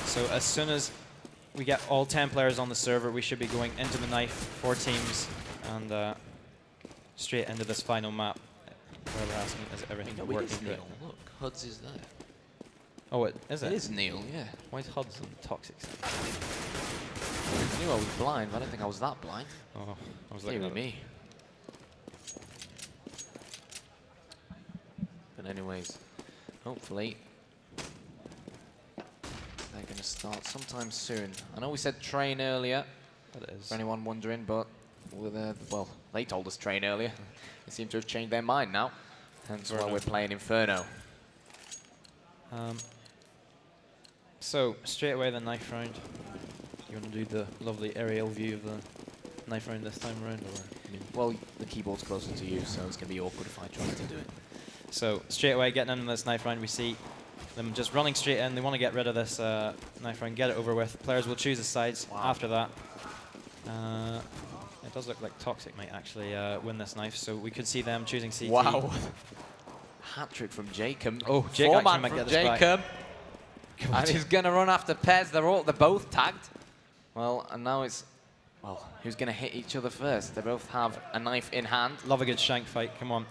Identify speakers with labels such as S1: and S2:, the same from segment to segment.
S1: So as soon as we get all 10 players on the server, we should be going into the knife, 4 teams, and straight into this final map. Where we're asking, is everything working good?
S2: Look, HUDs is there.
S1: Oh, is it?
S2: It is Neil, yeah.
S1: Why is HUDs on Toxic?
S2: I knew I was blind, but I don't think I was that blind.
S1: Oh, I was looking at
S2: me. But anyways, hopefully they're going to start sometime soon. I know we said train earlier,
S1: That is.
S2: for anyone wondering, but well, they told us train earlier. They seem to have changed their mind now. Hence why we're playing Inferno.
S1: So, straight away the knife round. You want to do the lovely aerial view of the knife round this time around? Or, I mean,
S2: well, the keyboard's closer to you, so it's going to be awkward if I try to do it.
S1: So, straight away getting into this knife round, we see them just running straight in. They want to get rid of this knife round, get it over with. Players will choose the sides after that. It does look like Toxic might actually win this knife, so we could see them choosing CT.
S2: Wow. Hat-trick from Jacob.
S1: Oh, Jake actually might
S2: from
S1: get this
S2: Jacob.
S1: back.
S2: And he's going to run after Pez. They're both tagged. Well, and now it's, well, who's going to hit each other first? They both have a knife in hand.
S1: Love a good shank fight, come on.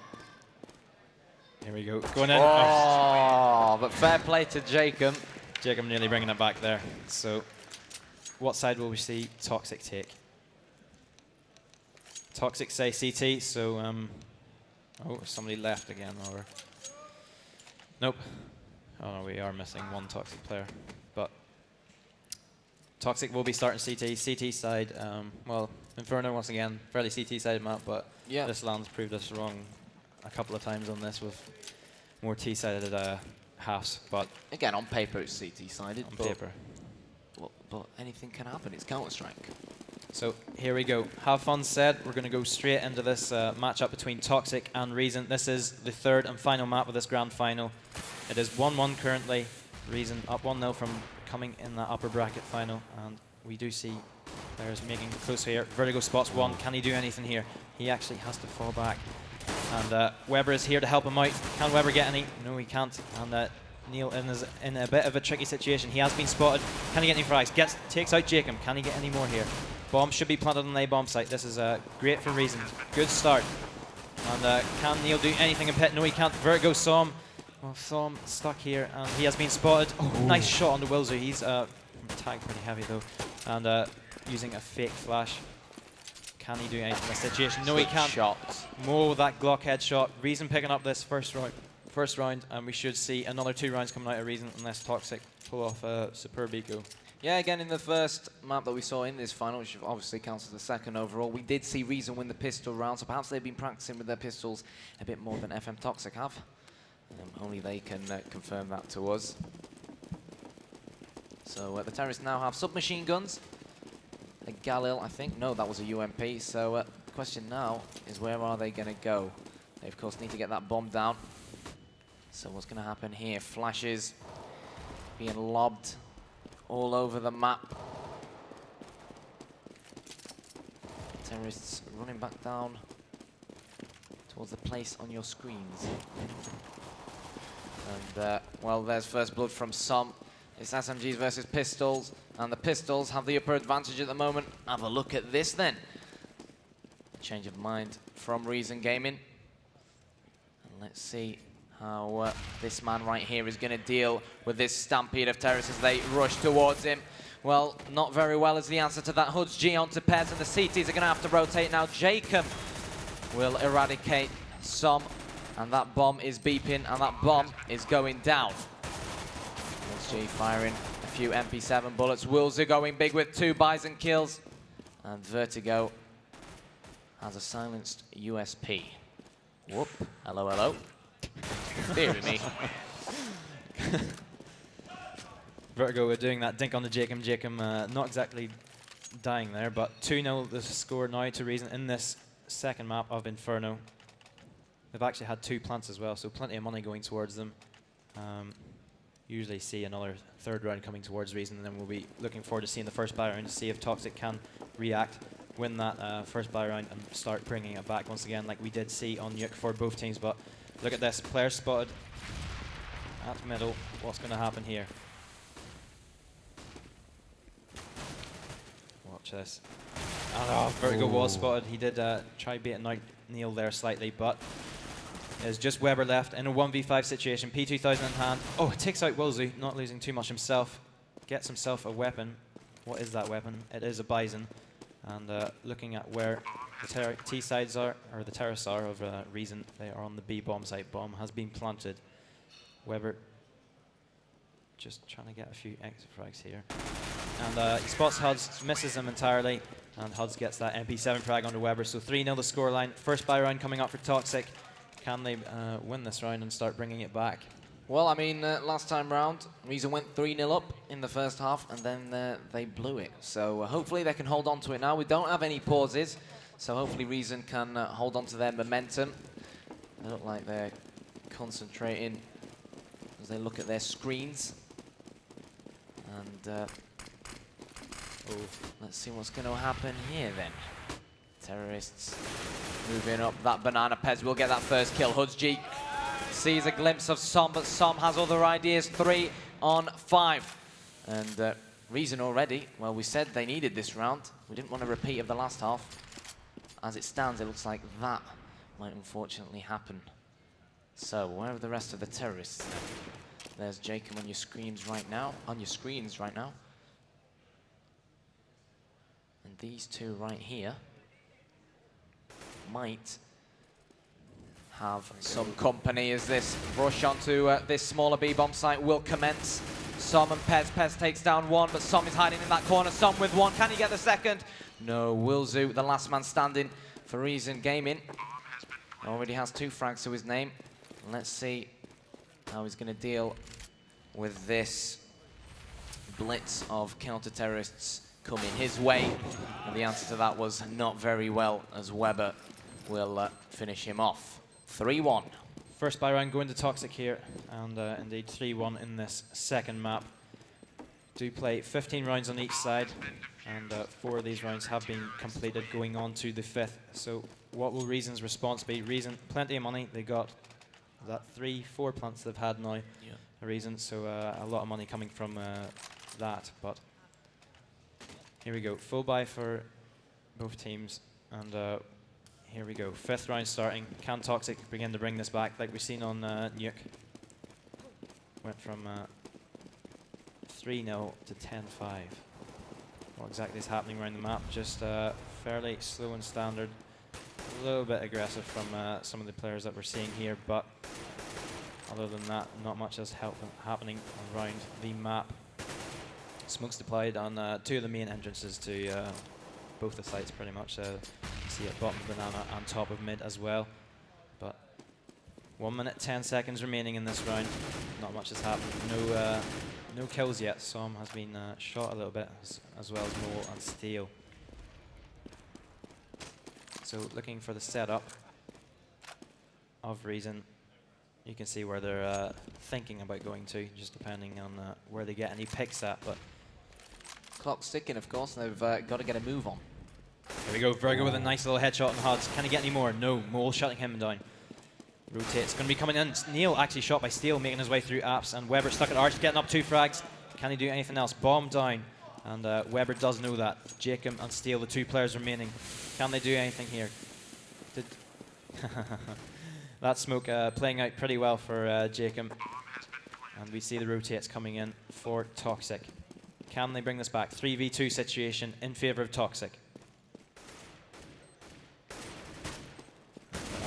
S1: Here we go, going in.
S2: Oh, but fair play to Jacob.
S1: Jacob nearly bringing it back there. So, what side will we see Toxic take? Toxic say CT, so, oh, somebody left again, or... Nope. Oh no, we are missing one Toxic player. But Toxic will be starting CT. CT side, well, Inferno once again, fairly CT side map, but this land's proved us wrong a couple of times on this with more T-sided halves. But
S2: again, on paper it's CT-sided.
S1: On paper.
S2: But anything can happen, it's Counter-Strike.
S1: So here we go. Have fun said. We're going to go straight into this matchup between Toxic and Reason. This is the third and final map of this grand final. It is 1-1 currently. Reason up 1-0 from coming in that upper bracket final. And we do see players making close here. Vertigo spots one. Can he do anything here? He actually has to fall back. And Weber is here to help him out. Can Weber get any? No, he can't. And Neil is in a bit of a tricky situation. He has been spotted. Can he get any frags? Takes out Jacob. Can he get any more here? Bomb should be planted on the A-bomb site. This is great for Reason. Good start. And can Neil do anything in pit? No, he can't. Vertigo saw him. Well, saw him stuck here, and he has been spotted. Oh, nice shot on the Wilzer. He's tagged pretty heavy though, and using a fake flash. Can he do anything in this situation? No, he can't. More with that Glock headshot. Reason picking up this first round, and we should see another 2 rounds coming out of Reason unless Toxic pull off a superb eco.
S2: Yeah, again, in the first map that we saw in this final, which obviously counts as the second overall, we did see Reason win the pistol round, so perhaps they've been practicing with their pistols a bit more than FM Toxic have. Only they can confirm that to us. So the terrorists now have submachine guns. A Galil, I think. No, that was a UMP. So the question now is, where are they going to go? They, of course, need to get that bomb down. So what's going to happen here? Flashes being lobbed all over the map. Terrorists running back down towards the place on your screens. And, well, there's first blood from some. It's SMGs versus pistols, and the pistols have the upper advantage at the moment. Have a look at this, then. Change of mind from Reason Gaming. And let's see how this man right here is going to deal with this stampede of terrorists as they rush towards him. Well, not very well is the answer to that. Hoods G onto Pez, and the CTs are going to have to rotate now. Jacob will eradicate some, and that bomb is beeping, and that bomb is going down. Hoods G firing a few MP7 bullets. Wilzer going big with 2 Bison kills, and Vertigo has a silenced USP. Whoop. Hello, hello. Dear me.
S1: Vertigo were doing that dink on the Jacob. Jacob not exactly dying there, but 2-0 the score now to Reason in this second map of Inferno. They've actually had 2 plants as well, so plenty of money going towards them. Usually see another 3rd round coming towards Reason, and then we'll be looking forward to seeing the first buy round to see if Toxic can react, win that first buy round, and start bringing it back once again like we did see on Nuke for both teams. But look at this, player spotted at middle. What's going to happen here? Watch this. Oh, Vertigo was spotted. He did try baiting out Neil there slightly, but there's just Weber left in a 1v5 situation. P2000 in hand. Oh, it takes out Wilsey, not losing too much himself. Gets himself a weapon. What is that weapon? It is a Bison. And looking at where the T sides are, or the terrace are of Reason, they are on the B bomb site. Bomb has been planted. Weber just trying to get a few extra frags here. And he spots Huds, misses him entirely, and Huds gets that MP7 frag onto Weber. So 3-0 the scoreline. First buy round coming up for Toxic. Can they win this round and start bringing it back?
S2: Well, I mean, last time round, Reason went 3-0 up in the first half, and then they blew it. So hopefully they can hold on to it now. We don't have any pauses, so hopefully Reason can hold on to their momentum. They look like they're concentrating as they look at their screens. And let's see what's going to happen here then. Terrorists moving up that banana. Pez will get that first kill. Hudsg sees a glimpse of Som, but Som has other ideas. 3 on 5. And Reason already, well, we said they needed this round. We didn't want a repeat of the last half. As it stands, it looks like that might unfortunately happen. So, where are the rest of the terrorists then? There's Jacob on your screens right now. And these two right here might have some company as this rush onto this smaller B-bomb site will commence. Som and Pez. Pez takes down one, but Som is hiding in that corner. Som with one. Can he get the second? No. Wilzu, the last man standing for Reason Gaming, already has 2 frags to his name. Let's see how he's going to deal with this blitz of counter-terrorists coming his way. And the answer to that was not very well, as Weber will finish him off. 3-1.
S1: First buy round going to Toxic here, and indeed 3-1 in this second map. Do play 15 rounds on each side, and 4 of these rounds have been completed, going on to the 5th. So what will Reason's response be? Reason, plenty of money. They got that 3-4 plants they've had now. Yeah. Reason, so a lot of money coming from that. But here we go, full buy for both teams, and here we go. 5th round starting. Can Toxic begin to bring this back like we've seen on Nuke? Went from 3-0 to 10-5. What exactly is happening around the map? Just fairly slow and standard. A little bit aggressive from some of the players that we're seeing here, but other than that, not much is happening around the map. Smoke's deployed on 2 of the main entrances to both the sites pretty much. You see at bottom of banana and top of mid as well. But 1 minute 10 seconds remaining in this round. Not much has happened. No kills yet. Som has been shot a little bit, as well as Mole and Steel. So looking for the setup of Reason. You can see where they're thinking about going to, just depending on where they get any picks at. But
S2: clock's ticking, of course. They've got to get a move on.
S1: Here we go. Virgo with a nice little headshot on Huds. Can he get any more? No. Mole shutting him down. Rotate's going to be coming in. Neil actually shot by Steel, making his way through apps, and Weber stuck at Arch, getting up 2 frags. Can he do anything else? Bomb down, and Weber does know that. Jacob and Steel, the 2 players remaining. Can they do anything here? That smoke playing out pretty well for Jacob. And we see the rotates coming in for Toxic. Can they bring this back? 3v2 situation in favor of Toxic.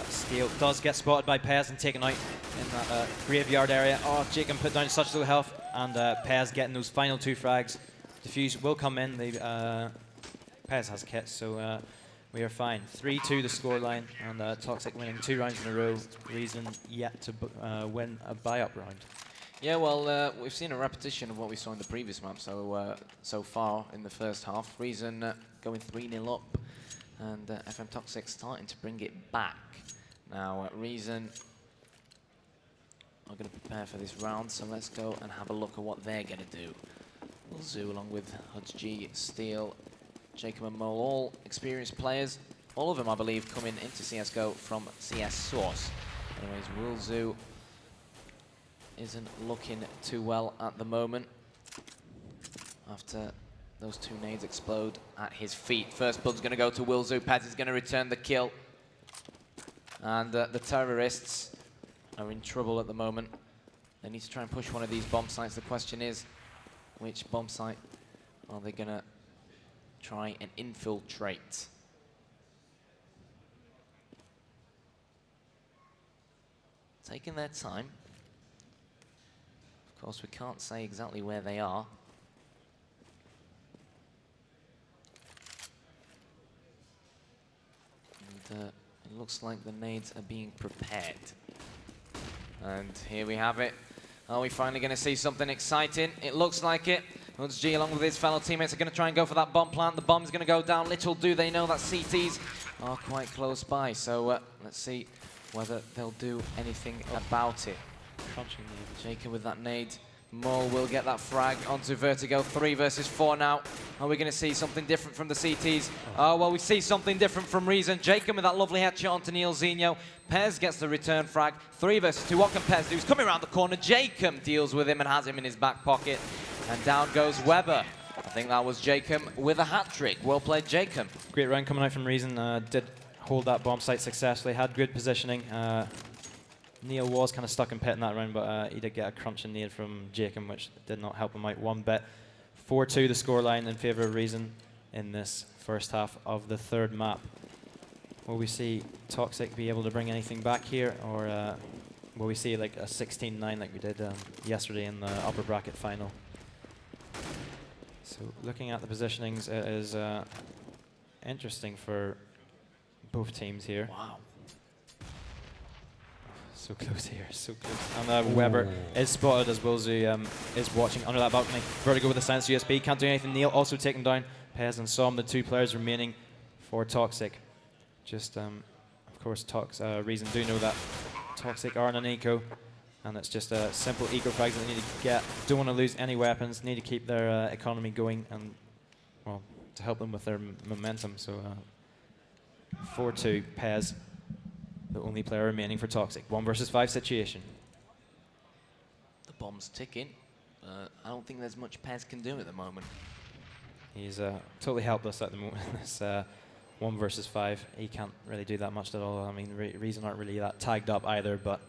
S1: Steel does get spotted by Pez and taken out in that graveyard area. Oh, Jacob put down such low health, and Pez getting those final 2 frags. Defuse will come in. Pez has kit, so we are fine. 3-2 the scoreline, and Toxic winning 2 rounds in a row. Reason yet to win a buy-up round.
S2: Yeah, well, we've seen a repetition of what we saw in the previous map so far in the first half. Reason going 3-0 up, and FM Toxic starting to bring it back. Now, Reason are going to prepare for this round, so let's go and have a look at what they're going to do. Zoo along with Hudsg, Steel, Jacob and Mole, all experienced players. All of them, I believe, coming into CSGO from CS Source. Anyways, Wilzu isn't looking too well at the moment after those two nades explode at his feet. First blood's going to go to Wilzu. Pez is going to return the kill. And the terrorists are in trouble at the moment. They need to try and push one of these bomb sites. The question is, which bomb site are they going to try and infiltrate? Taking their time. Of course, we can't say exactly where they are. And it looks like the nades are being prepared. And here we have it. Are we finally going to see something exciting? It looks like it. G, along with his fellow teammates, are going to try and go for that bomb plant. The bomb's going to go down. Little do they know that CTs are quite close by. So let's see whether they'll do anything about it.
S1: Crunching nade.
S2: Jacob with that nade. Mole will get that frag onto Vertigo. 3 versus 4 now. Are we going to see something different from the CTs? Oh, well, we see something different from Reason. Jacob with that lovely headshot onto Neil Zinho. Pez gets the return frag. 3 versus 2. What can Pez do? He's coming around the corner. Jacob deals with him and has him in his back pocket. And down goes Weber. I think that was Jacob with a hat-trick. Well played, Jacob.
S1: Great round coming out from Reason. Did hold that bomb site successfully. Had good positioning. Neil was kind of stuck in pit in that round, but he did get a crunching nade from Jacob, which did not help him out one bit. 4-2 the scoreline in favour of Reason in this first half of the third map. Will we see Toxic be able to bring anything back here, or will we see like a 16-9 like we did yesterday in the upper bracket final? So looking at the positionings, it is interesting for both teams here.
S2: Wow.
S1: So close here, so close. And Weber is spotted as Wilzu is watching under that balcony. Vertigo with the silence USB, can't do anything. Neil also taken down. Pez and Som, the 2 players remaining for Toxic. Just, of course, Reason do know that Toxic are in an eco, and it's just a simple eco frags that they need to get. Don't want to lose any weapons, need to keep their economy going, and, well, to help them with their momentum. So, 4-2, Pez. The only player remaining for Toxic. 1 versus 5 situation.
S2: The bomb's ticking. I don't think there's much Pez can do at the moment.
S1: He's totally helpless at the moment. This 1 versus 5. He can't really do that much at all. I mean, Reason aren't really that tagged up either, but...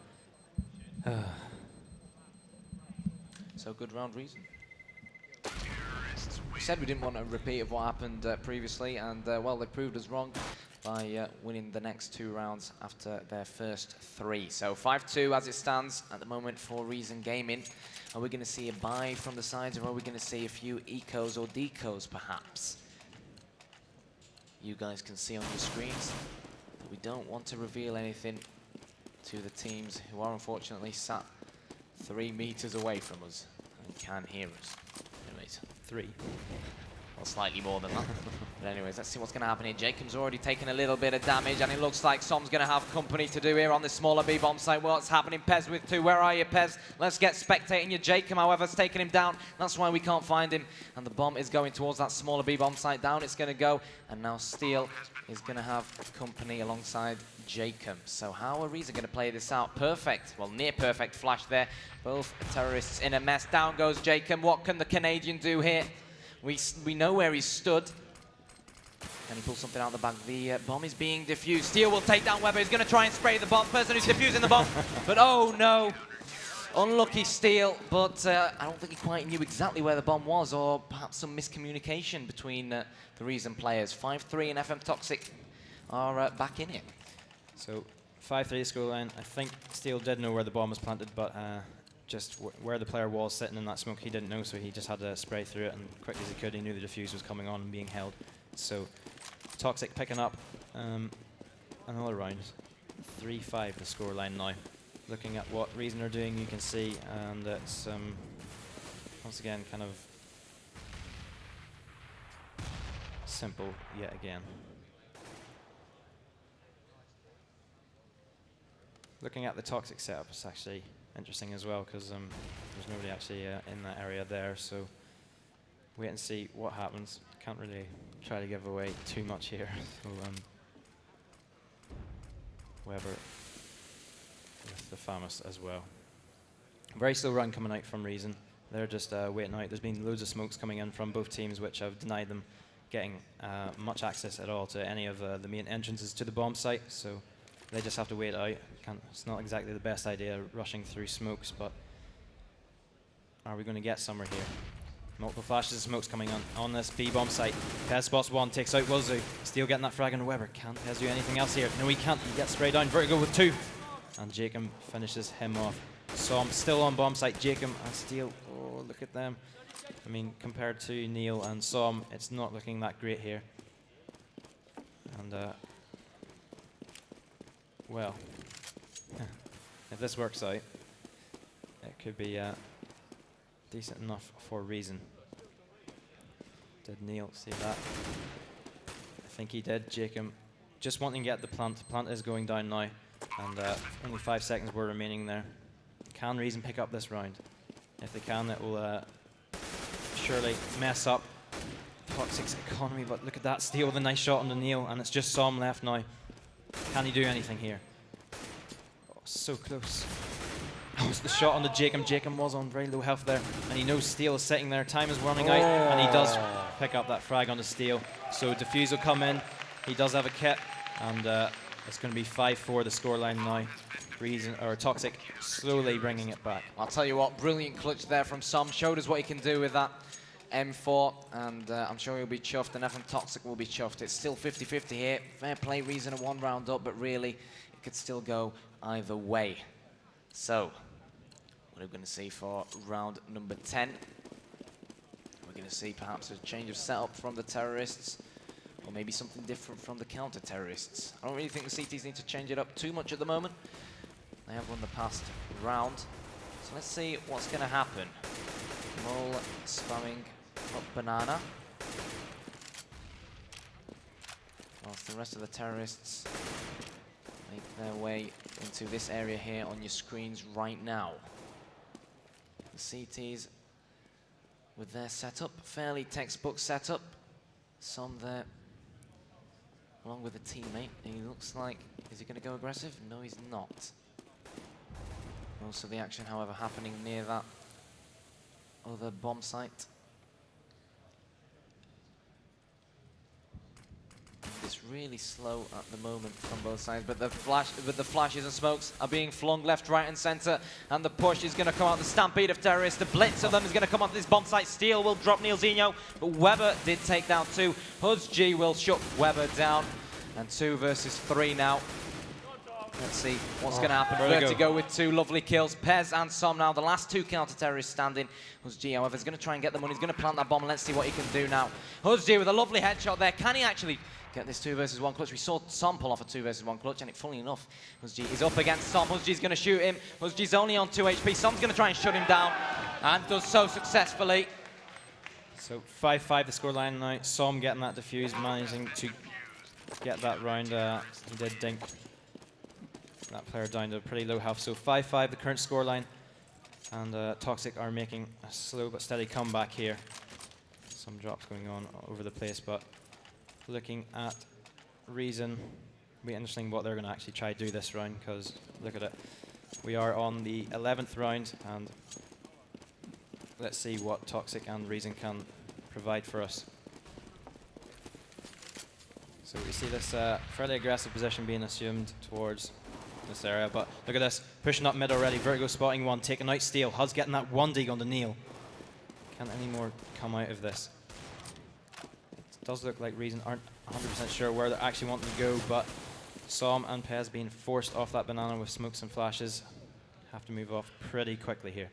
S2: So good round, Reason. We said we didn't want a repeat of what happened previously, and well, they proved us wrong by winning the next 2 rounds after their first 3. So 5-2 as it stands at the moment for Reason Gaming. Are we going to see a buy from the sides, or are we going to see a few ecos or decos perhaps? You guys can see on your screens that we don't want to reveal anything to the teams who are unfortunately sat 3 meters away from us and can hear us. Anyways,
S1: 3.
S2: Well, slightly more than that. But anyways, let's see what's going to happen here. Jacob's already taken a little bit of damage, and it looks like Som's going to have company to do here on this smaller B-bomb site. What's happening? Pez with 2. Where are you, Pez? Let's get spectating you. Jacob, however, has taken him down. That's why we can't find him. And the bomb is going towards that smaller B-bomb site. Down it's going to go. And now Steel is going to have company alongside Jacob. So how are Reason going to play this out? Perfect. Well, near perfect flash there. Both terrorists in a mess. Down goes Jacob. What can the Canadian do here? We know where he's stood. Can he pull something out of the bag? The bomb is being diffused. Steel will take down Weber. He's going to try and spray the bomb. Person who's diffusing the bomb. But oh no. Unlucky Steel. But I don't think he quite knew exactly where the bomb was, or perhaps some miscommunication between the Reason players. 5-3 and FM Toxic are back in it.
S1: So 5-3 scoreline. I think Steel did know where the bomb was planted, but just where the player was sitting in that smoke, he didn't know, so he just had to spray through it, and quick as he could, he knew the defuse was coming on and being held. So Toxic picking up another round. 3-5 the scoreline now. Looking at what Reason are doing, you can see, and it's once again kind of simple yet again. Looking at the Toxic setup, it's actually interesting as well, because there's nobody actually in that area there, so wait and see what happens. Can't really try to give away too much here. So Weber with the famous as well. Very slow run coming out from Reason. They're just waiting out. There's been loads of smokes coming in from both teams, which have denied them getting much access at all to any of the main entrances to the bomb site. So they just have to wait out. It's not exactly the best idea rushing through smokes, but are we going to get somewhere here? Multiple flashes of smokes coming on this B bomb site. Pez spots one, takes out Wilzu. Steele getting that frag on Weber. Can't Pez do anything else here? No, he can't. He gets sprayed down. Vertigo with 2. And Jacob finishes him off. Som still on bomb site. Jacob and Steele. Oh, look at them. I mean, compared to Neil and Som, it's not looking that great here. And, well, if this works out, it could be decent enough for Reason. Did Neil see that? I think he did. Jacob just wanting to get the plant. The plant is going down now, and only 5 seconds were remaining there. Can Reason pick up this round? If they can, it will surely mess up Toxic's economy, but look at that. Steele with a nice shot on the Neil, and it's just Som left now. Can he do anything here? Oh, so close. That was the shot on the Jacob. Jacob was on very low health there, and he knows Steele is sitting there. Time is running out, and he does pick up that frag on the Steele. So Diffuse will come in. He does have a kit, and it's going to be 5-4 the scoreline now. Reason or Toxic slowly bringing it back.
S2: I'll tell you what, brilliant clutch there from Som. Showed us what he can do with that M4, and I'm sure he'll be chuffed, and F Toxic will be chuffed. It's still 50-50 here. Fair play, Reason a 1 round up, but really, it could still go either way. So, what are we going to see for round number 10? We're going to see perhaps a change of setup from the terrorists, or maybe something different from the counter-terrorists. I don't really think the CTs need to change it up too much at the moment. They have won the past round. So let's see what's going to happen. Mole spamming up banana, whilst the rest of the terrorists make their way into this area here on your screens right now. The CTs with their setup, fairly textbook setup. Some there along with a teammate. He looks like, is he going to go aggressive? No, he's not. Most of the action, however, happening near that other bomb site. It's really slow at the moment from both sides, but the flashes and smokes are being flung left, right, and center, and the push is going to come out. The stampede of terrorists, the blitz of them is going to come onto this bomb site. Steele will drop Neil Zinho, but Weber did take down 2. HudsG will shut Weber down, and 2 versus 3 now. Let's see what's going to happen. Vertigo with 2 lovely kills. Pez and Som now, the last 2 counter-terrorists standing. HudsG, however, is going to try and get the money. He's going to plant that bomb, and let's see what he can do now. HudsG with a lovely headshot there. Can he actually get this 2 versus 1 clutch? We saw Som pull off a 2 versus 1 clutch, and it, funnily enough, HudsG is up against Som. HudsG's going to shoot him. HudsG's only on 2 HP. Som's going to try and shut him down, and does so successfully.
S1: So 5-5 the scoreline now. Som getting that defuse, managing to get that round. He did dink that player down to a pretty low health. So 5-5 the current scoreline, and Toxic are making a slow but steady comeback here. Some drops going on all over the place, but looking at Reason, it'll be interesting what they're going to actually try to do this round, because look at it. We are on the 11th round, and let's see what Toxic and Reason can provide for us. So we see this fairly aggressive position being assumed towards this area, but look at this, pushing up mid already. Vertigo spotting 1, taking out Steele. Hud's getting that 1 dig on the Neil. Can any more come out of this? It does look like Reason aren't 100% sure where they're actually wanting to go, but Som and Pez being forced off that banana with smokes and flashes have to move off pretty quickly here.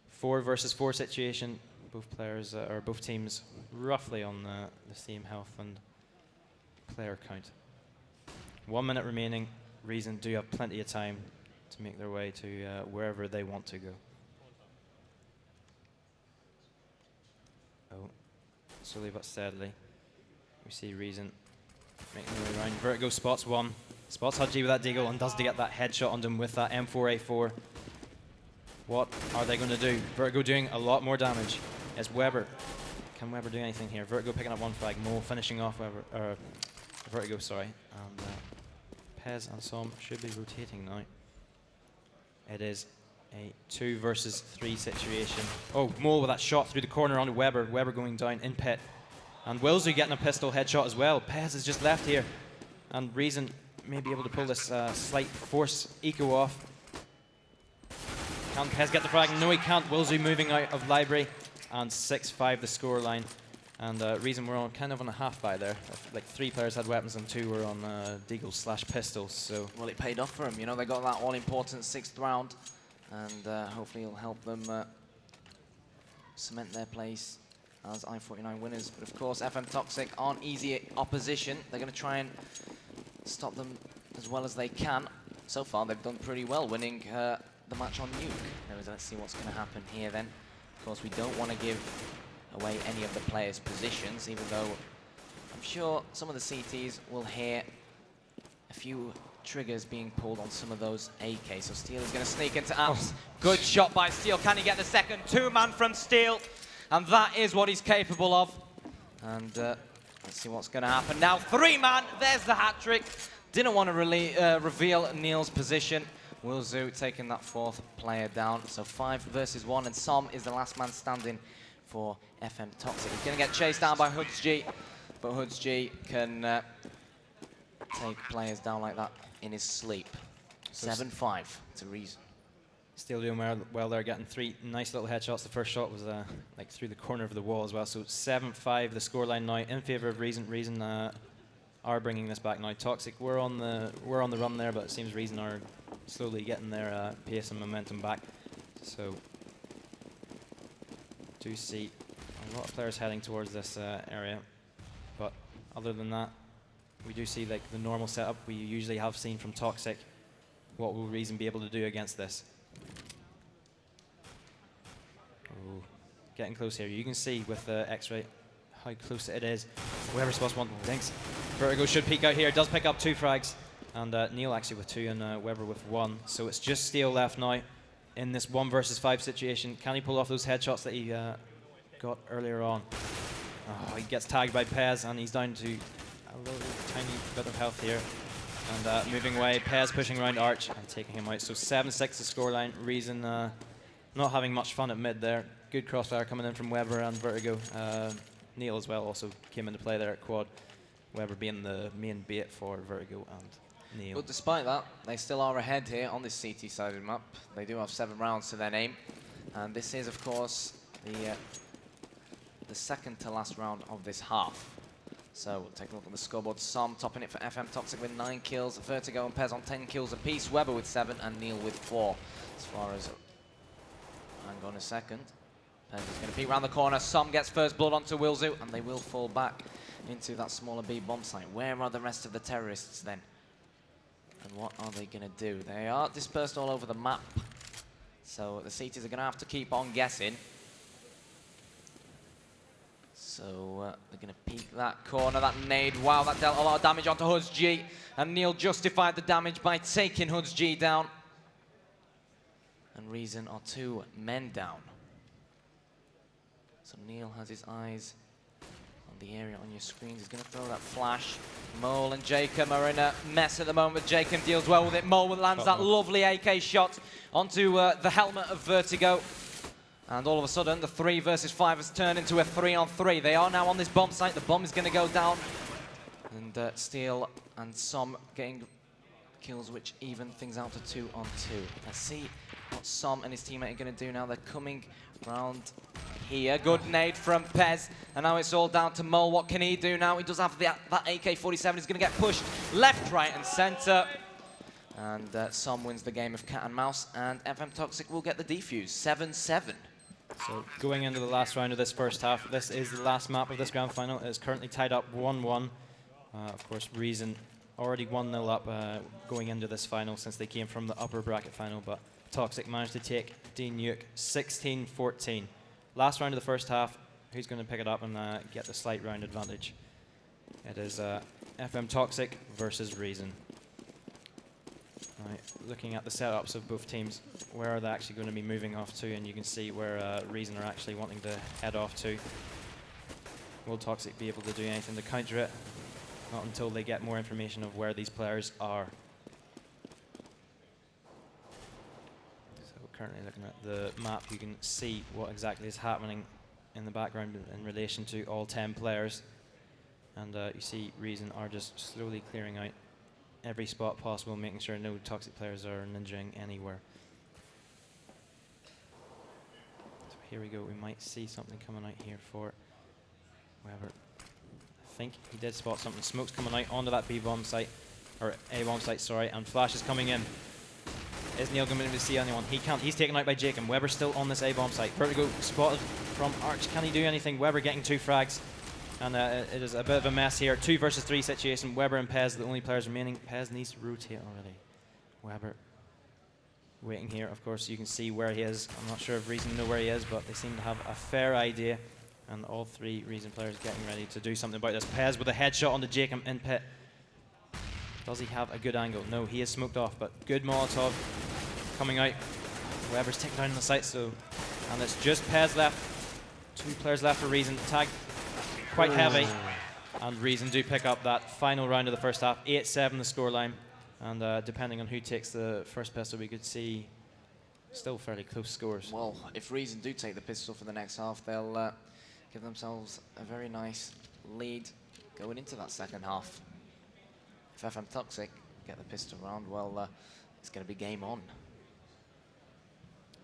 S1: 4 versus 4 situation. Both players, or both teams, roughly on the same health and player count. 1 minute remaining. Reason do have plenty of time to make their way to wherever they want to go. Oh, slowly but steadily, we see Reason making their way around. Vertigo spots 1, spots HudsG with that deagle, and does to get that headshot on them with that M4A4. What are they going to do? Vertigo doing a lot more damage. It's Weber. Can Weber do anything here? Vertigo picking up 1 frag. Mo finishing off Weber, Vertigo, sorry. And Pez and Som should be rotating now. It is a 2 versus 3 situation. Oh, Mole with that shot through the corner onto Weber. Weber going down in pit. And Wilsey getting a pistol headshot as well. Pez is just left here. And Reason may be able to pull this slight force eco off. Can Pez get the frag? No, he can't. Wilsey moving out of library. And 6-5 the scoreline. And Reason we're on kind of on a half by there. Like 3 players had weapons and 2 were on deagle/pistols. So
S2: well, it paid off for them. You know, they got that all-important 6th round, and hopefully it'll help them cement their place as I-49 winners. But of course, FM Toxic aren't easy opposition. They're going to try and stop them as well as they can. So far, they've done pretty well, winning the match on Nuke. Let's see what's going to happen here then. Of course, we don't want to give away any of the players' positions, even though I'm sure some of the CTs will hear a few triggers being pulled on some of those AKs. So Steel is going to sneak into Apps. Good shot by Steel. Can he get the second? 2-man from Steel. And that is what he's capable of. And let's see what's going to happen now. 3-man. There's the hat trick. Didn't want to reveal Neil's position. Wilzu taking that 4th player down. So 5 versus 1. And Som is the last man standing for FM Toxic. He's going to get chased down by Hoods G, but Hoods G can take players down like that in his sleep. 7-5 to Reason.
S1: Steel doing well there, getting 3 nice little headshots. The first shot was like through the corner of the wall as well. So 7-5 the scoreline now in favor of Reason. Reason are bringing this back now. Toxic, we're on the run there, but it seems Reason are slowly getting their pace and momentum back. So do see a lot of players heading towards this area, but other than that, we do see like the normal setup we usually have seen from Toxic. What will Reason be able to do against this? Oh, getting close here. You can see with the X-ray how close it is. Whoever's supposed to want thanks. Vertigo should peek out here. Does pick up 2 frags, and Neil actually with 2 and Weber with 1. So it's just Steel left now in this 1 versus 5 situation. Can he pull off those headshots that he got earlier on? Oh, he gets tagged by Pez, and he's down to a little tiny bit of health here. And moving away, Pez pushing around Arch and taking him out. So 7-6 the scoreline. Reason not having much fun at mid there. Good crossfire coming in from Weber and Vertigo. Neil as well also came into play there at quad. Weber being the main bait for Vertigo and Neil.
S2: But despite that, they still are ahead here on this CT side of the map. They do have 7 rounds to their name. And this is, of course, the second to last round of this half. So we'll take a look at the scoreboard. Som topping it for FM Toxic with 9 kills. Vertigo and Pez on 10 kills apiece. Weber with 7 and Neil with 4. As far as... hang on a second. Pez is going to peek around the corner. Som gets first blood onto Wilzu, and they will fall back into that smaller B bomb site. Where are the rest of the terrorists then? And what are they going to do? They are dispersed all over the map. So the CTs are going to have to keep on guessing. So they're going to peek that corner, that nade. Wow, that dealt a lot of damage onto Hoods G. And Neil justified the damage by taking Hoods G down. And Reason are 2 men down. So Neil has his eyes on the area on your screens. He's going to throw that flash. Mole and Jacob are in a mess at the moment. Jacob deals well with it. Mole lands that lovely AK shot onto the helmet of Vertigo. And all of a sudden, the 3 versus 5 has turned into a 3-on-3. They are now on this bomb site. The bomb is going to go down. And Steel and Som getting kills, which even things out to 2-on-2. Let's see what Som and his teammate are going to do now. They're coming round here. Good nade from Pez. And now it's all down to Mole. What can he do now? He does have that AK-47. He's going to get pushed left, right, and center. And Som wins the game of cat and mouse. And FM Toxic will get the defuse. 7-7.
S1: So going into the last round of this first half, this is the last map of this grand final. It is currently tied up 1-1. Of course, Reason already 1-0 up going into this final since they came from the upper bracket final, but Toxic managed to take D-Nuke 16-14. Last round of the first half, who's going to pick it up and get the slight round advantage? It is FM Toxic versus Reason. Right, looking at the setups of both teams, where are they actually going to be moving off to? And you can see where Reason are actually wanting to head off to. Will Toxic be able to do anything to counter it? Not until they get more information of where these players are. So currently looking at the map, you can see what exactly is happening in the background in relation to all 10 players. And you see Reason are just slowly clearing out every spot possible, making sure no toxic players are ninjaing anywhere. So here we go. We might see something coming out here for Weber. I think he did spot something. Smoke's coming out onto that B-bomb site, or A-bomb site, sorry, and Flash is coming in. Is Neil going to be able to see anyone? He can't. He's taken out by Jacob. Weber still on this A-bomb site. Vertigo spotted from Arch. Can he do anything? Weber getting 2 frags. And it is a bit of a mess here. 2 versus 3 situation. Weber and Pez, the only players remaining. Pez needs to rotate already. Weber waiting here. Of course, you can see where he is. I'm not sure if Reason know where he is, but they seem to have a fair idea. And all 3 Reason players getting ready to do something about this. Pez with a headshot on the Jacob in pit. Does he have a good angle? No, he is smoked off, but good Molotov coming out. Weber's taken down on the site, so, and it's just Pez left. 2 players left for Reason. Tag quite heavy, and Reason do pick up that final round of the first half. 8-7 the scoreline, and depending on who takes the first pistol, we could see still fairly close scores.
S2: Well, if Reason do take the pistol for the next half, they'll give themselves a very nice lead going into that second half. If FM Toxic get the pistol round, well, it's going to be game on.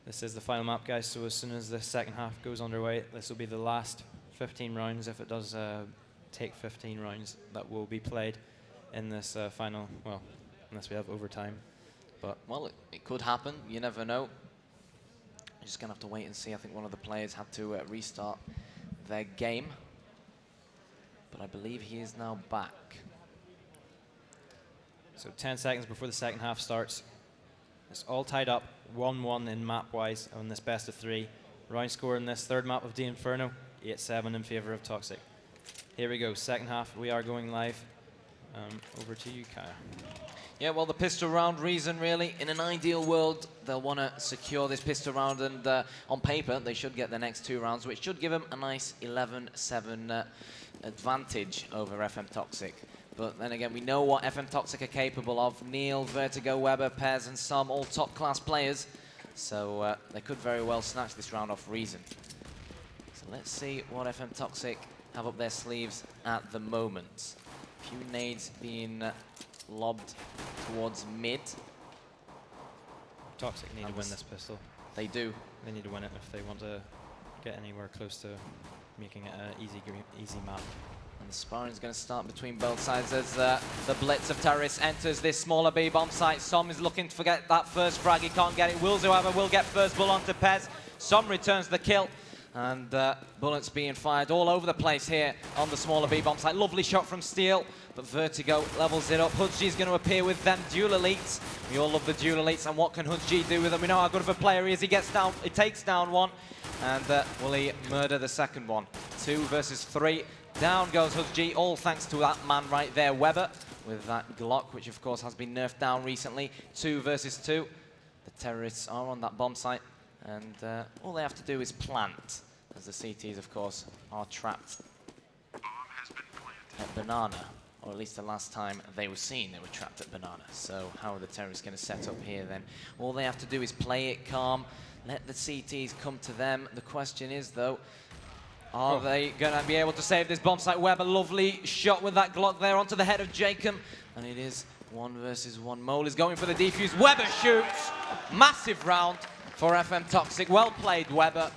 S1: This is the final map, guys, so as soon as the second half goes underway, this will be the last 15 rounds, if it does take 15 rounds, that will be played in this final, well, unless we have overtime. But
S2: well, it could happen. You never know. You're just going to have to wait and see. I think one of the players had to restart their game. But I believe he is now back.
S1: So 10 seconds before the second half starts. It's all tied up, 1-1 in map-wise on this best of 3. Round score in this third map of the Inferno, 8-7 in favor of Toxic. Here we go, second half. We are going live. Over to you, Kaya.
S2: Yeah, well, the pistol round, Reason really, in an ideal world, they'll want to secure this pistol round, and on paper, they should get the next 2 rounds, which should give them a nice 11-7 advantage over FM Toxic. But then again, we know what FM Toxic are capable of. Neil, Vertigo, Weber, Pez, and some all top-class players. So they could very well snatch this round off Reason. So let's see what FM Toxic have up their sleeves at the moment. A few nades being lobbed towards mid.
S1: Toxic need to win this pistol.
S2: They do.
S1: They need to win it if they want to get anywhere close to making it an easy map.
S2: And the sparring's going to start between both sides as the blitz of terrorists enters this smaller B-bomb site. Som is looking to get that first frag. He can't get it. Wills, however, will get first bull onto Pez. Som returns the kill. And bullets being fired all over the place here on the smaller B-bomb site. Lovely shot from Steel, but Vertigo levels it up. Hudg is going to appear with them dual elites. We all love the dual elites, and what can Hudg do with them? We know how good of a player he is. He gets down, he takes down one, and will he murder the second one? 2 versus 3. Down goes Hudg, all thanks to that man right there, Weber, with that Glock, which of course has been nerfed down recently. 2 versus 2. The terrorists are on that bomb site, and all they have to do is plant, as the CTs, of course, are trapped at Banana, or at least the last time they were seen, they were trapped at Banana. So how are the terrorists going to set up here then? All they have to do is play it calm, let the CTs come to them. The question is, though, are they going to be able to save this bomb site? Weber, lovely shot with that Glock there onto the head of Jacob. And it is 1 versus 1. Mole is going for the defuse. Weber shoots. Massive round for FM Toxic. Well played, Weber,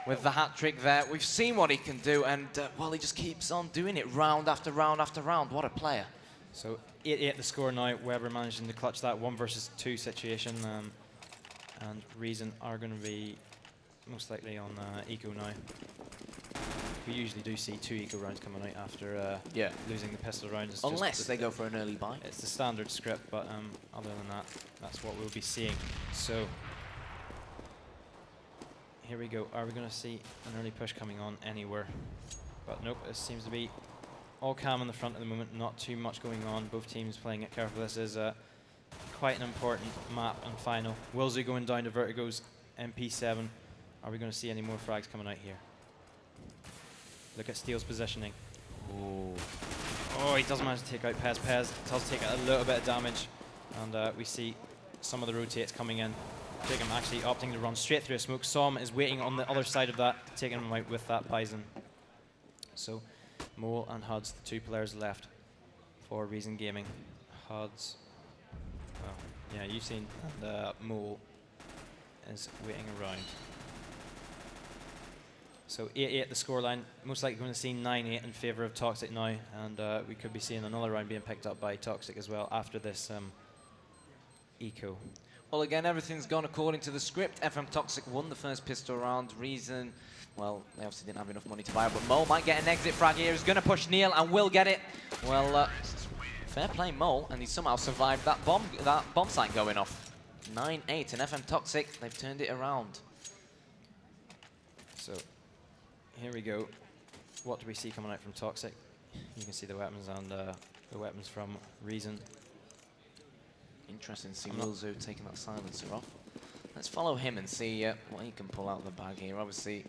S2: with the hat-trick there. We've seen what he can do, and, well, he just keeps on doing it round after round after round. What a player.
S1: So 8-8 the score now. Weber managing to clutch that 1 versus 2 situation. And Reason are going to be most likely on Eco now. We usually do see 2 Eco rounds coming out after losing the pistol round. It's
S2: unless they go for an early buy.
S1: It's the standard script, but other than that, that's what we'll be seeing. So here we go. Are we going to see an early push coming on anywhere? But nope, it seems to be all calm in the front at the moment. Not too much going on. Both teams playing it careful. This is quite an important map and final. Wilsey going down to Vertigo's MP7. Are we going to see any more frags coming out here? Look at Steel's positioning. Oh, he does manage to take out Pez. Pez does take a little bit of damage. And we see some of the rotates coming in. Jacob actually opting to run straight through a smoke. Som is waiting on the other side of that, taking him out with that Bison. So Mole and Huds, the two players left for Reason Gaming. Huds, well, yeah, you've seen, and Mole is waiting around. So 8-8 the scoreline. Most likely going to see 9-8 in favour of Toxic now, and we could be seeing another round being picked up by Toxic as well after this eco.
S2: Well, again, everything's gone according to the script. FM Toxic won the first pistol round. Reason, well, they obviously didn't have enough money to buy it, but Mole might get an exit frag here. He's going to push Neil and will get it. Well, fair play, Mole, and he somehow survived that bomb site going off. 9-8 and FM Toxic, they've turned it around.
S1: So here we go. What do we see coming out from Toxic? You can see the weapons and the weapons from Reason.
S2: Interesting to see Wilzu taking that silencer off. Let's follow him and see what he can pull out of the bag here. Obviously,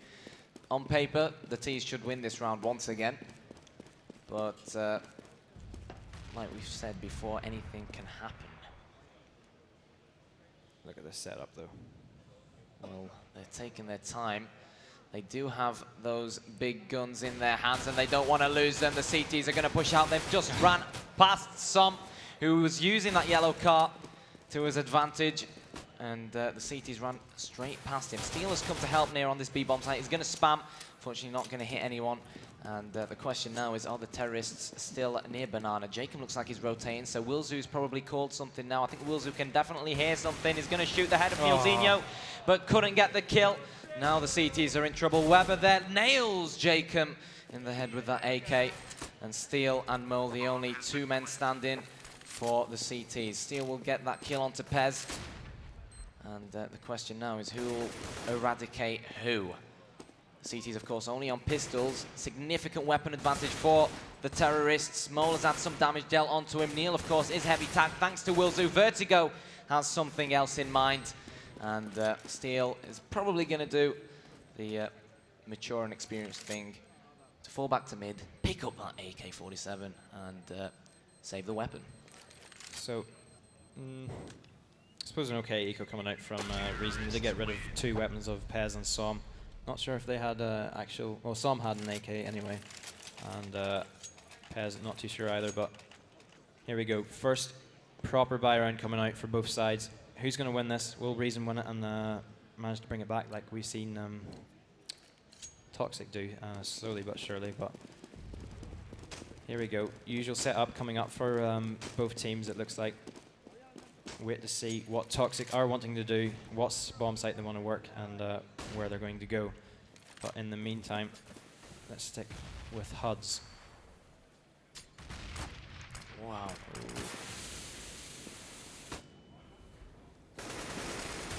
S2: on paper, the T's should win this round once again. But like we've said before, anything can happen.
S1: Look at this setup, though.
S2: Well, they're taking their time. They do have those big guns in their hands, and they don't want to lose them. The CTs are going to push out. They've just ran past Som, who was using that yellow car to his advantage, and the CTs ran straight past him. Steel has come to help near on this B-bomb site. He's going to spam, fortunately not going to hit anyone. And the question now is, are the terrorists still near Banana? Jacob looks like he's rotating, so Wilzu's probably called something now. I think Wilzu can definitely hear something. He's going to shoot the head of Neilzinho, but couldn't get the kill. Now the CTs are in trouble. Weber there nails Jacob in the head with that AK. And Steel and Mole, the only two men standing for the CTs. Steel will get that kill onto Pez. And the question now is, who will eradicate who? The CTs, of course, only on pistols. Significant weapon advantage for the terrorists. Mole has had some damage dealt onto him. Neil, of course, is heavy tagged thanks to Wilzu. Vertigo has something else in mind. And Steel is probably going to do the mature and experienced thing to fall back to mid, pick up that AK-47, and save the weapon.
S1: So, I suppose an okay eco coming out from Reason. They get rid of two weapons of Pez and Som. Not sure if they had actual... Well, Som had an AK anyway, and Pez, not too sure either, but here we go. First proper buy round coming out for both sides. Who's going to win this? Will Reason win it and manage to bring it back like we've seen Toxic do, slowly but surely, but here we go. Usual setup coming up for both teams, it looks like. Wait to see what Toxic are wanting to do, what bomb site they want to work, and where they're going to go. But in the meantime, let's stick with Huds.
S2: Wow.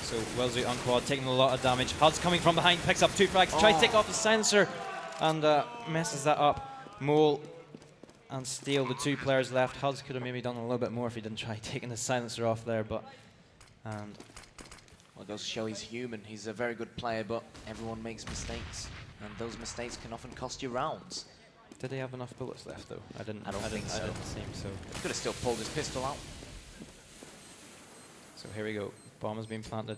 S1: So Wilzu on quad, taking a lot of damage. Huds coming from behind, picks up two frags, tries to take off the silencer, and messes that up. Mole and Steel, the two players left. Huds could have maybe done a little bit more if he didn't try taking the silencer off there, but... And
S2: well, it goes to show he's human. He's a very good player, but everyone makes mistakes, and those mistakes can often cost you rounds.
S1: did they have enough bullets left, though? I don't think so. I didn't see him, so...
S2: He could have still pulled his pistol out.
S1: So here we go. Bomb has been planted.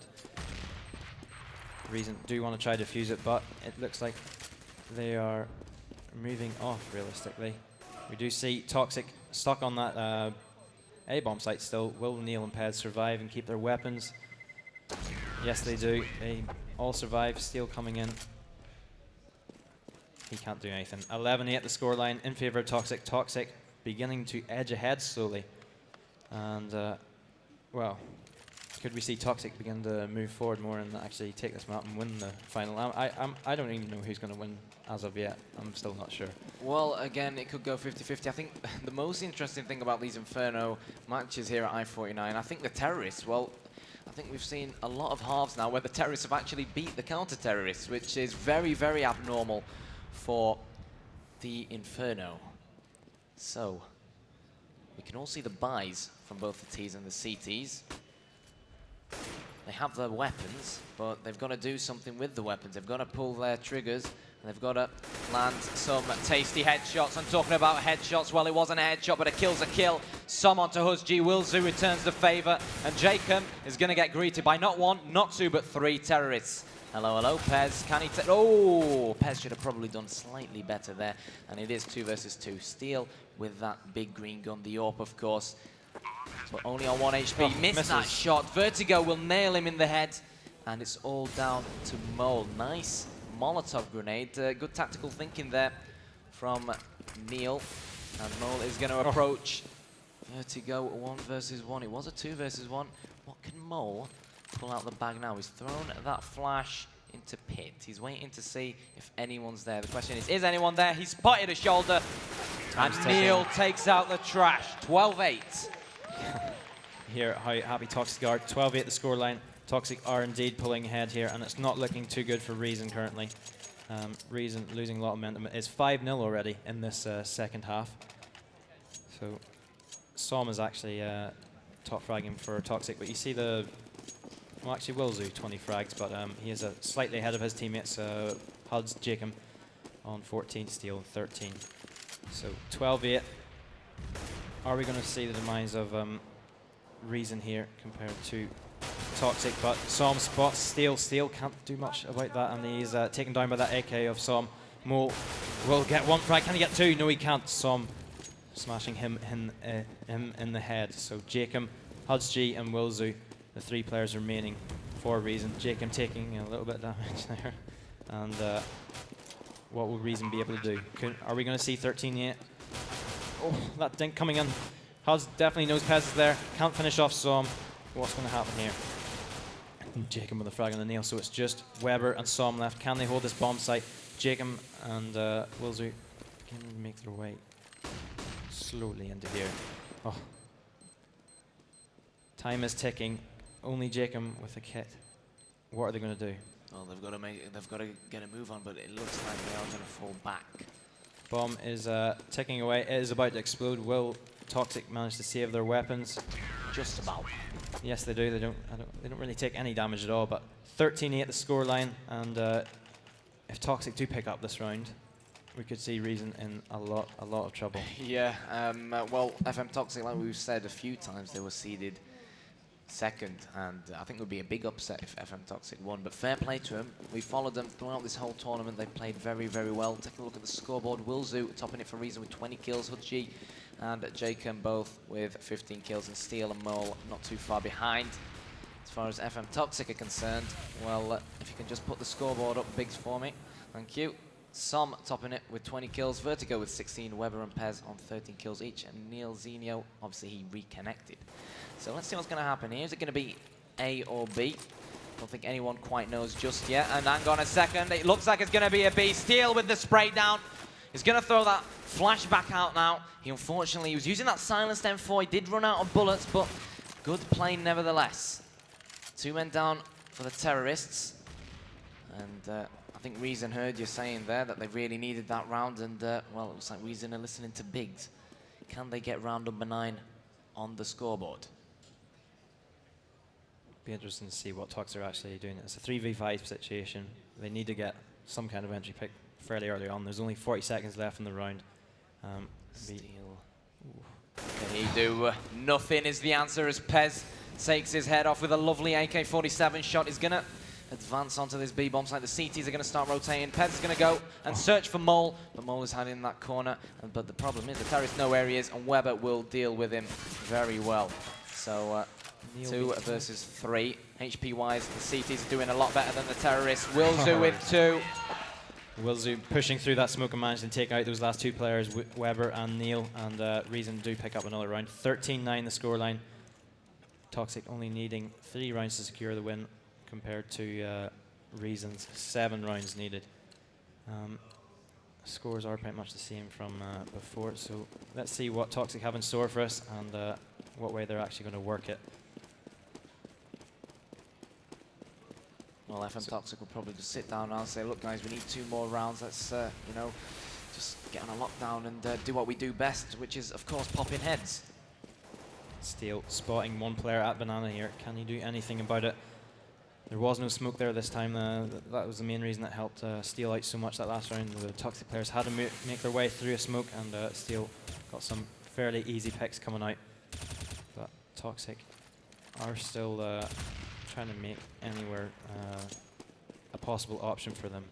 S1: Reason do want to try to defuse it, but it looks like they are moving off realistically. We do see Toxic stuck on that A-bomb site still. Will Neil and Pez survive and keep their weapons? Yes, they do. They all survive. Steel coming in. He can't do anything. 11-8 the scoreline in favor of Toxic. Toxic beginning to edge ahead slowly. And, well, could we see Toxic begin to move forward more and actually take this map and win the final? I don't even know who's going to win as of yet. I'm still not sure.
S2: Well, again, it could go 50-50. I think the most interesting thing about these Inferno matches here at I-49, I think the terrorists, well, I think we've seen a lot of halves now where the terrorists have actually beat the counter-terrorists, which is very, very abnormal for the Inferno. So, we can all see the buys from both the Ts and the CTs. They have their weapons, but they've got to do something with the weapons. They've got to pull their triggers They've got to land some tasty headshots. I'm talking about headshots. Well, it wasn't a headshot, but a kill's a kill. Some onto Husji. Wilzu returns the favor. And Jacob is going to get greeted by not one, not two, but three terrorists. Hello, hello, Pez. Can he oh, Pez should have probably done slightly better there. And it is 2 versus 2. Steel with that big green gun. The AWP, of course. But only on 1 HP. Missed that shot. Vertigo will nail him in the head. And it's all down to Mole. Nice Molotov grenade. Good tactical thinking there from Neil. And Mole is going to approach. Vertigo 1 versus 1. It was a 2 versus 1. What can Mole pull out the bag now? He's thrown that flash into pit. He's waiting to see if anyone's there. The question is anyone there? He spotted a shoulder. And Neil takes out the trash. 12-8.
S1: Here, how happy Toxic are. 12-8 the scoreline. Toxic are indeed pulling ahead here, and it's not looking too good for Reason currently. Reason losing a lot of momentum. It's 5-0 already in this second half. So Som is actually top fragging for Toxic, but you see the... Well, actually, Wilzu 20 frags, but he is slightly ahead of his teammates. Huds, Jacob on 14, Steel 13. So 12-8. Are we going to see the demise of Reason here compared to Toxic? But Som spots Steel. Steel can't do much about that, and he's taken down by that AK of Som. Mole will get 1 frag. Can he get 2? No, he can't. Som smashing him in the head. So Jacob, Huds G, and Wilzu, the 3 players remaining for Reason. Jacob taking a little bit of damage there. And what will Reason be able to do? Are we going to see 13-8? Oh, that dink coming in. Huds definitely knows Pez is there. Can't finish off Som. What's going to happen here? And Jacob with a frag on the nail. So it's just Weber and Som left. Can they hold this bomb site? Jacob and Wilzu can make their way slowly into here. Oh. Time is ticking. Only Jacob with a kit. What are they going to do?
S2: Well, they've got to get a move on, but it looks like they are going to fall back.
S1: Bomb is ticking away. It is about to explode. Will Toxic manage to save their weapons?
S2: Just about.
S1: Yes, they do. They don't really take any damage at all. But 13-8 the scoreline, and if Toxic do pick up this round, we could see Reason in a lot of trouble.
S2: Yeah. Well, FM Toxic, like we've said a few times, they were seeded second, and I think it would be a big upset if FM Toxic won, but fair play to them. We followed them throughout this whole tournament. They played very, very well. Take a look at the scoreboard. Wilzu topping it for Reason with 20 kills. Hudji and Jacob both with 15 kills, and Steel and Mole not too far behind. As far as FM Toxic are concerned, well, if you can just put the scoreboard up bigs for me. Thank you. Som topping it with 20 kills, Vertigo with 16, Weber and Pez on 13 kills each, and Neil Zenio, obviously he reconnected. So let's see what's going to happen here. Is it going to be A or B? Don't think anyone quite knows just yet. And hang on a second, it looks like it's going to be a B. Steel with the spray down. He's going to throw that flash back out now. He unfortunately was using that silenced M4. He did run out of bullets, but good play nevertheless. 2 men down for the terrorists. And I think Reason heard you saying there that they really needed that round, and well, it looks like Reason are listening to Biggs. Can they get round number 9 on the scoreboard?
S1: Be interesting to see what Toxic are actually doing. It's a 3v5 situation. They need to get some kind of entry pick fairly early on. There's only 40 seconds left in the round.
S2: Steel. Can he do nothing is the answer, as Pez takes his head off with a lovely AK-47 shot. He's going to advance onto this B-bomb site. The CTs are going to start rotating. Pez is going to go and search for Mole, but Mole is hiding in that corner. But the problem is the terrorists know where he is, and Weber will deal with him very well. So 2 versus 3. HP-wise, the CTs are doing a lot better than the terrorists. Wilzu with 2.
S1: Wilzu pushing through that smoke and managing to take out those last 2 players, Weber and Neil, and Reason do pick up another round. 13-9 the scoreline. Toxic only needing 3 rounds to secure the win, compared to Reason's 7 rounds needed. Scores are pretty much the same from before, so let's see what Toxic have in store for us, and what way they're actually going to work it.
S2: Well, FM Toxic will probably just sit down now and say, look guys, we need 2 more rounds. Let's, you know, just get on a lockdown and do what we do best, which is, of course, popping heads.
S1: Steel spotting 1 player at Banana here. Can he do anything about it? There was no smoke there this time. That was the main reason that helped Steel out so much that last round. The Toxic players had to make their way through a smoke, and Steel got some fairly easy picks coming out. But Toxic are still trying to make anywhere a possible option for them.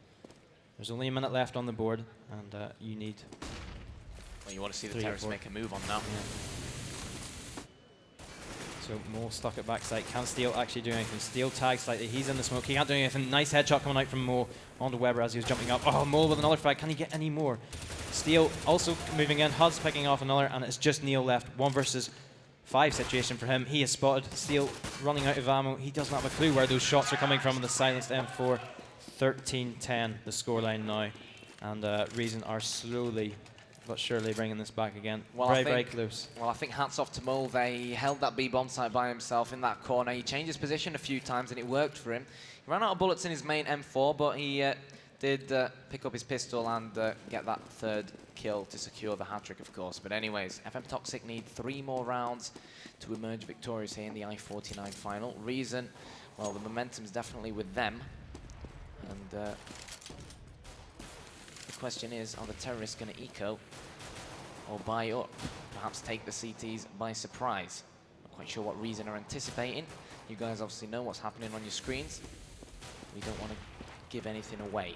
S1: There's only a minute left on the board, and you need...
S2: Well, you want to see the Terrorists make a move on now.
S1: Yeah. So Mole stuck at backside. Can Steel actually do anything? Steel tags slightly. He's in the smoke. He can't do anything. Nice headshot coming out from Mole onto Weber as he was jumping up. Oh, Mole with another frag. Can he get any more? Steel also moving in. Hud's picking off another, and it's just Neil left. 1 versus 5 situation for him. He is spotted. Steel running out of ammo. He doesn't have a clue where those shots are coming from in the silenced M4. 13-10 the scoreline now, and Reason are slowly but surely bringing this back again. Well, very close. Well,
S2: I think hats off to Mole. They held that B-bomb site by himself in that corner. He changed his position a few times and it worked for him. He ran out of bullets in his main M4, but he did pick up his pistol and get that 3rd kill to secure the hat-trick, of course. But anyways, FM Toxic need 3 more rounds to emerge victorious here in the I-49 final. Reason, well, the momentum's definitely with them. And the question is, are the Terrorists going to eco or buy up? Perhaps take the CTs by surprise. Not quite sure what Reason are anticipating. You guys obviously know what's happening on your screens. We don't want to give anything away.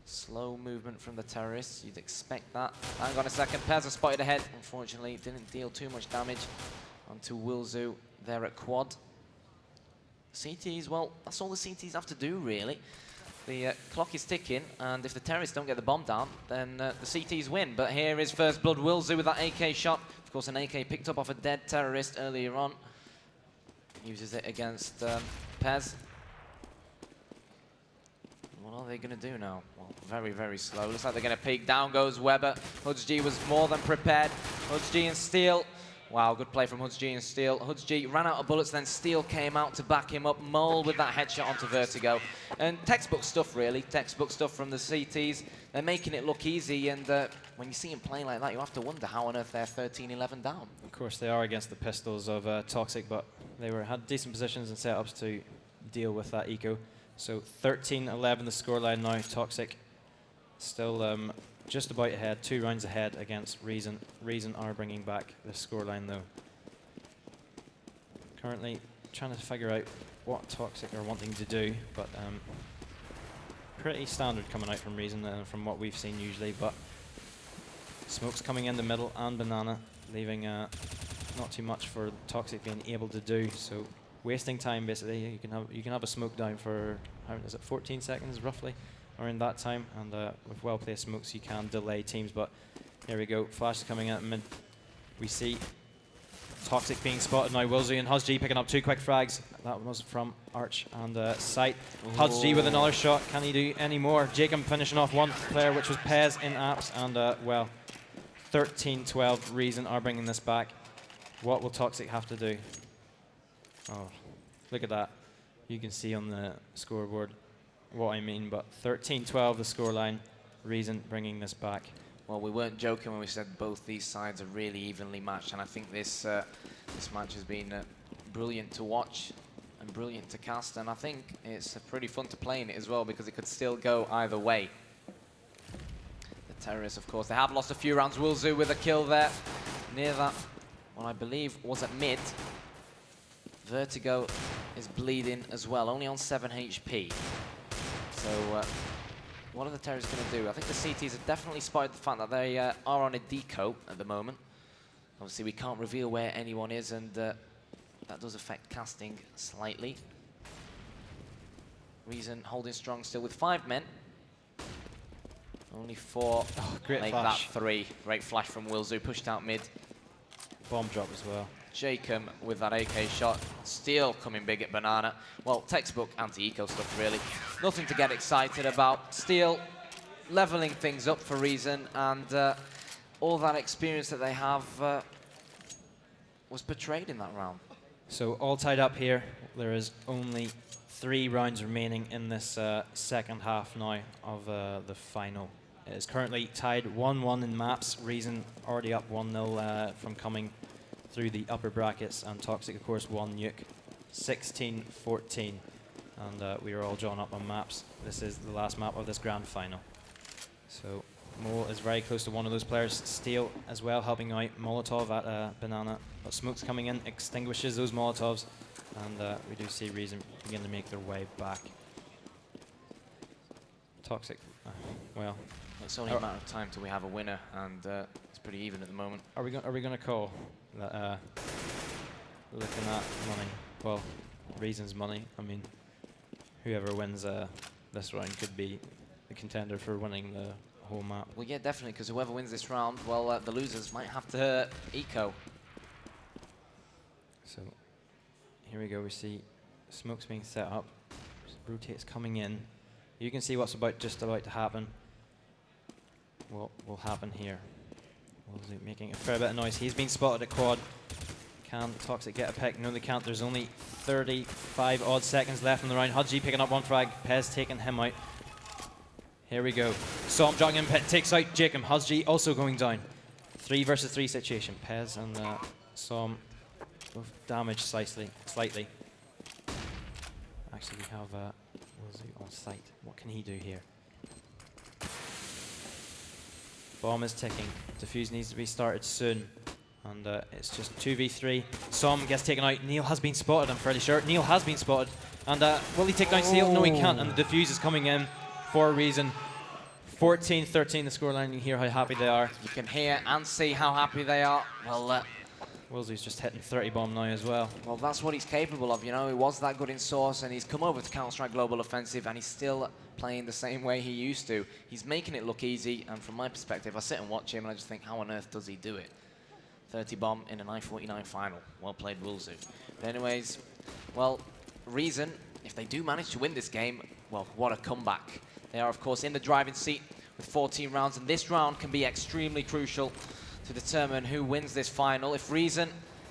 S2: Slow movement from the Terrorists. You'd expect that. Hang on a second. Pez are spotted ahead. Unfortunately, didn't deal too much damage onto Wilzu there at quad. CTs, well, that's all the CTs have to do, really. The clock is ticking, and if the Terrorists don't get the bomb down, then the CTs win. But here is First Blood. Wilzu with that AK shot. Of course, an AK picked up off a dead Terrorist earlier on. Uses it against Pez. What are they going to do now? Well, very, very slow. Looks like they're going to peek. Down goes Weber. HudsG was more than prepared. HudsG and Steel. Wow, good play from HudsG and Steel. HudsG ran out of bullets, then Steel came out to back him up. Mole with that headshot onto Vertigo. And textbook stuff, really. Textbook stuff from the CTs. They're making it look easy, and when you see him playing like that, you have to wonder how on earth they're 13-11 down.
S1: Of course, they are against the pistols of Toxic, but they had decent positions and setups to deal with that eco. So 13-11 the scoreline now. Toxic still just about ahead, 2 rounds ahead against Reason. Reason are bringing back the scoreline though. Currently trying to figure out what Toxic are wanting to do, but pretty standard coming out from Reason from what we've seen usually, but smoke's coming in the middle and banana, leaving not too much for Toxic being able to do, so wasting time basically. You can have a smoke down for, how is it, 14 seconds roughly? Or in that time, and with well-placed smokes you can delay teams, but here we go. Flash is coming out mid. We see Toxic being spotted now. Wilzu and HudsG picking up 2 quick frags. That was from Arch and Sight. HudsG with another shot. Can he do any more? Jacob finishing off 1 player, which was Pez in apps, and well, 13-12. Reason are bringing this back. What will Toxic have to do? Oh, look at that. You can see on the scoreboard what I mean, but 13-12 the scoreline. Reason bringing this back.
S2: Well, we weren't joking when we said both these sides are really evenly matched, and I think this this match has been brilliant to watch and brilliant to cast, and I think it's pretty fun to play in it as well because it could still go either way. The Terrorists, of course, they have lost a few rounds. Wilzu with a kill there near that, what I believe was at mid. Vertigo is bleeding as well, only on 7 HP. So what are the Terrorists going to do? I think the CTs have definitely spotted the fact that they are on a deco at the moment. Obviously, we can't reveal where anyone is, and that does affect casting slightly. Reason holding strong still with 5 men. Only 4.
S1: Oh, great
S2: make
S1: flash.
S2: That 3. Great flash from Wilzu, pushed out mid.
S1: Bomb drop as well.
S2: Jacob with that AK shot. Steel coming big at Banana. Well, textbook anti-eco stuff, really. Nothing to get excited about. Steel leveling things up for Reason, and all that experience that they have was portrayed in that round.
S1: So all tied up here. There is only 3 rounds remaining in this second half now of the final. It is currently tied 1-1 in maps. Reason already up 1-0 from coming through the upper brackets, and Toxic, of course, won Nuke 16-14. And we are all drawn up on maps. This is the last map of this grand final. So Mole is very close to one of those players. Steel as well, helping out. Molotov at Banana. But Smoke's coming in, extinguishes those Molotovs. And we do see Reason begin to make their way back. Toxic, well.
S2: It's only a matter of time till we have a winner, and it's pretty even at the moment.
S1: Are we going to call that? Looking at money, well, Reason's money. I mean, whoever wins this round could be the contender for winning the whole map.
S2: Well, yeah, definitely, because whoever wins this round, well, the losers might have to eco.
S1: So here we go. We see Smoke's being set up. Rotate's coming in. You can see what's just about to happen. What will happen here? Woolsey making a fair bit of noise. He's been spotted at quad. Can Toxic get a pick? No, they can't. There's only 35 odd seconds left in the round. Hudgy picking up one frag. Pez taking him out. Here we go. Som jogging in pit, takes out Jacob. Hudgy also going down. 3 versus 3 situation. Pez and Som both damaged slightly. Actually, we have Woolsey on site. What can he do here? Bomb is ticking. Defuse needs to be started soon. And it's just 2v3. Som gets taken out. Neil has been spotted, I'm fairly sure. Neil has been spotted. And will he take down Steel? No, he can't. And the defuse is coming in for a reason. 14-13 the scoreline. You can hear how happy they are.
S2: You can hear and see how happy they are. Well,
S1: Woolsey's just hitting 30 bomb now as well.
S2: Well, that's what he's capable of. You know, he was that good in Source, and he's come over to Counter-Strike Global Offensive, and he's still playing the same way he used to. He's making it look easy, and from my perspective, I sit and watch him, and I just think, how on earth does he do it? 30 bomb in an I-49 final. Well played, Woolsey. But anyways, well, Reason, if they do manage to win this game, well, what a comeback. They are, of course, in the driving seat with 14 rounds, and this round can be extremely crucial to determine who wins this final. If Reason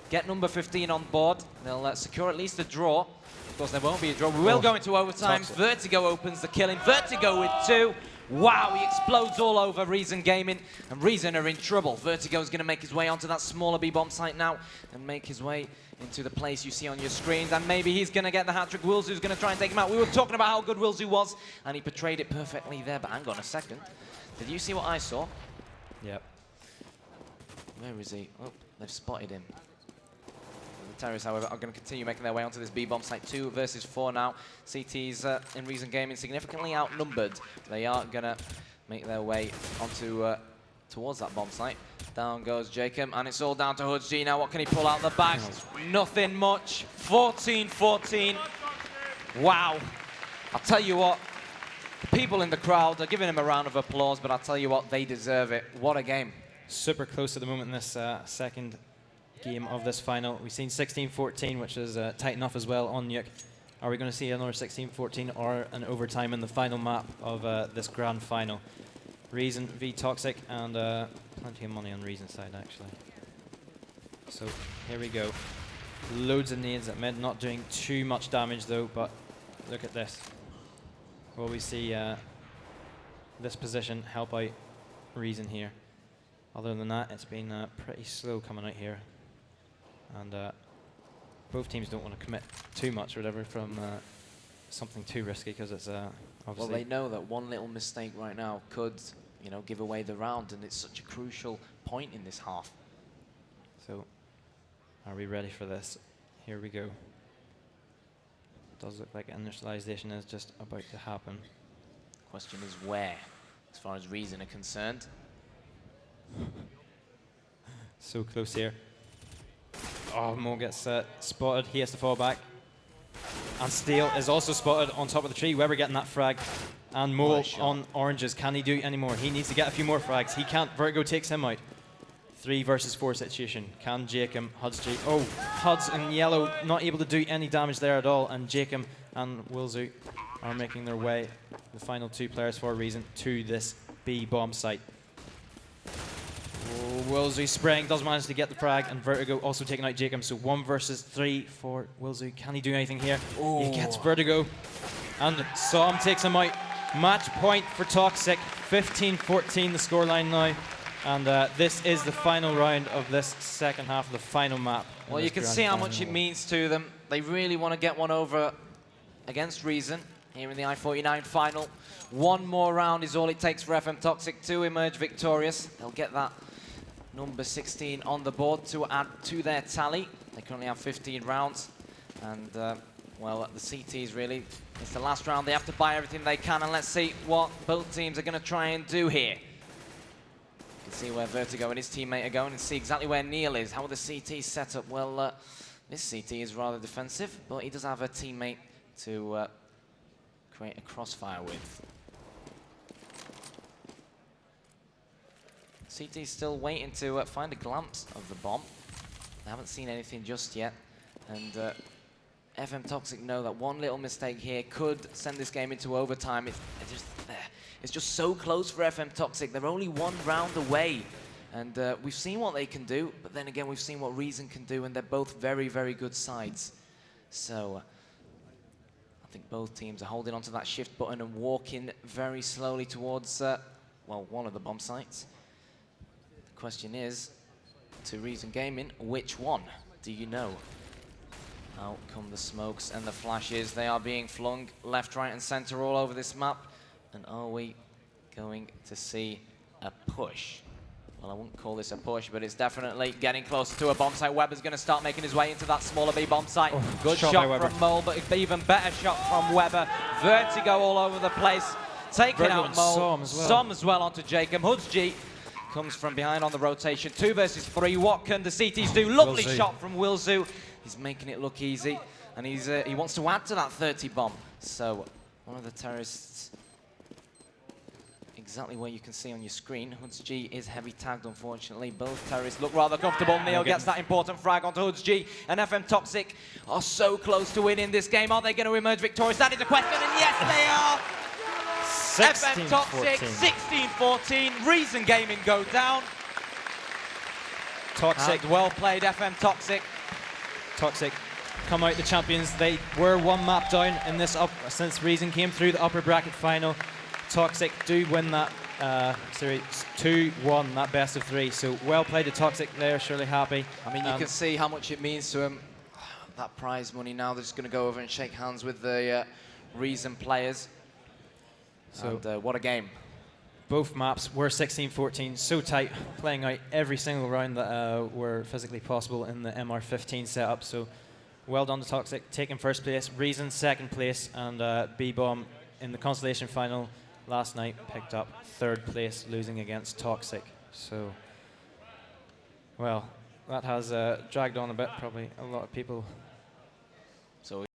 S2: get number 15 on board, they'll secure at least a draw. Of course, there won't be a draw. We will go into overtime.
S1: Toxic.
S2: Vertigo opens the killing. Vertigo with 2. Wow, he explodes all over Reason Gaming, and Reason are in trouble. Vertigo's going to make his way onto that smaller B-bomb site now and make his way into the place you see on your screens, and maybe he's going to get the hat-trick. Wilsu's going to try and take him out. We were talking about how good Wilsu was, and he portrayed it perfectly there, but hang on a second. Did you see what I saw?
S1: Yep.
S2: Where is he? Oh, they've spotted him. The terrorists, however, are going to continue making their way onto this B-bomb site. 2 versus 4 now. CT's in Reason Gaming significantly outnumbered. They are going to make their way onto towards that bomb site. Down goes Jacob, and it's all down to Hudgy now. What can he pull out the bag? Nothing much. 14-14. Wow. I'll tell you what. The people in the crowd are giving him a round of applause, but I'll tell you what, they deserve it. What a game.
S1: Super close at the moment in this second game of this final. We've seen 16-14, which is tight enough as well on Nuke. Are we going to see another 16-14 or an overtime in the final map of this grand final? Reason v Toxic, and plenty of money on Reason's side, actually. So here we go. Loads of nades at mid, not doing too much damage though, but look at this. Will we see this position help out Reason here? Other than that, it's been pretty slow coming out here. And both teams don't want to commit too much or whatever from something too risky, because it's obviously...
S2: Well, they know that one little mistake right now could, you know, give away the round, and it's such a crucial point in this half.
S1: So, are we ready for this? Here we go. Does look like initialization is just about to happen.
S2: Question is where, as far as Reason are concerned.
S1: So close here. Oh, Mo gets spotted. He has to fall back. And Steel is also spotted on top of the tree. Weber getting that frag. And Mo on oranges. Can he do any more? He needs to get a few more frags. He can't. Vertigo takes him out. 3 versus 4 situation. Can Jacob, Hudgy. Oh, Huds in yellow not able to do any damage there at all. And Jacob and Wilzu are making their way, the final 2 players for a reason, to this B bomb site. Oh, Wilzu spraying, does manage to get the frag, and Vertigo also taking out Jacob. So 1 versus 3 for Wilzu. Can he do anything here? Oh. He gets Vertigo, and Som takes him out. Match point for Toxic. 15-14 the scoreline now. And this is the final round of this second half of the final map.
S2: Well, you can see how much it means to them. They really want to get one over against Reason here in the I-49 final. One more round is all it takes for FM Toxic to emerge victorious. They'll get that number 16 on the board to add to their tally. They currently have 15 rounds. And, well, the CTs really, it's the last round. They have to buy everything they can. And let's see what both teams are going to try and do here. You can see where Vertigo and his teammate are going and see exactly where Neil is. How are the CTs set up? Well, this CT is rather defensive, but he does have a teammate to create a crossfire with. CT's still waiting to find a glimpse of the bomb. They haven't seen anything just yet. And FM Toxic know that one little mistake here could send this game into overtime. It's just so close for FM Toxic. They're only one round away. And we've seen what they can do, but then again, we've seen what Reason can do, and they're both very, very good sides. So I think both teams are holding onto that shift button and walking very slowly towards, well, one of the bomb sites. The question is, to Reason Gaming, which one do you know? Out come the smokes and the flashes. They are being flung left, right, and center all over this map. And are we going to see a push? Well, I wouldn't call this a push, but it's definitely getting closer to a bomb site. Weber's going to start making his way into that smaller B bomb site. Oh, good shot from Mole, but even better shot from Weber. Vertigo all over the place, taking out Mole. Som as well onto Jacob. Hoods comes from behind on the rotation. 2 versus 3. What can the CTs do? Lovely shot from Wilzu. He's making it look easy, and he wants to add to that 30 bomb. So one of the terrorists, exactly where you can see on your screen. Hoods G is heavy tagged, unfortunately. Both terrorists look rather comfortable. Neil gets that important frag onto Hoods G, and FM Toxic are so close to winning this game. Are they going to emerge victorious? That is the question, and yes, they are. FM Toxic, 16-14. Reason Gaming go down.
S1: Toxic.
S2: And well played, FM Toxic.
S1: Toxic come out the champions. They were one map down in this since Reason came through the upper bracket final. Toxic do win that series 2-1, that best of 3. So well played to Toxic. They're surely happy. I
S2: mean, you can see how much it means to them. That prize money now, they're just going to go over and shake hands with the Reason players. So and, what a game.
S1: Both maps were 16-14, so tight, playing out every single round that were physically possible in the MR15 setup. So well done to Toxic, taking first place, Reason second place, and B-Bomb in the Constellation final last night picked up third place, losing against Toxic. So, well, that has dragged on a bit, probably a lot of people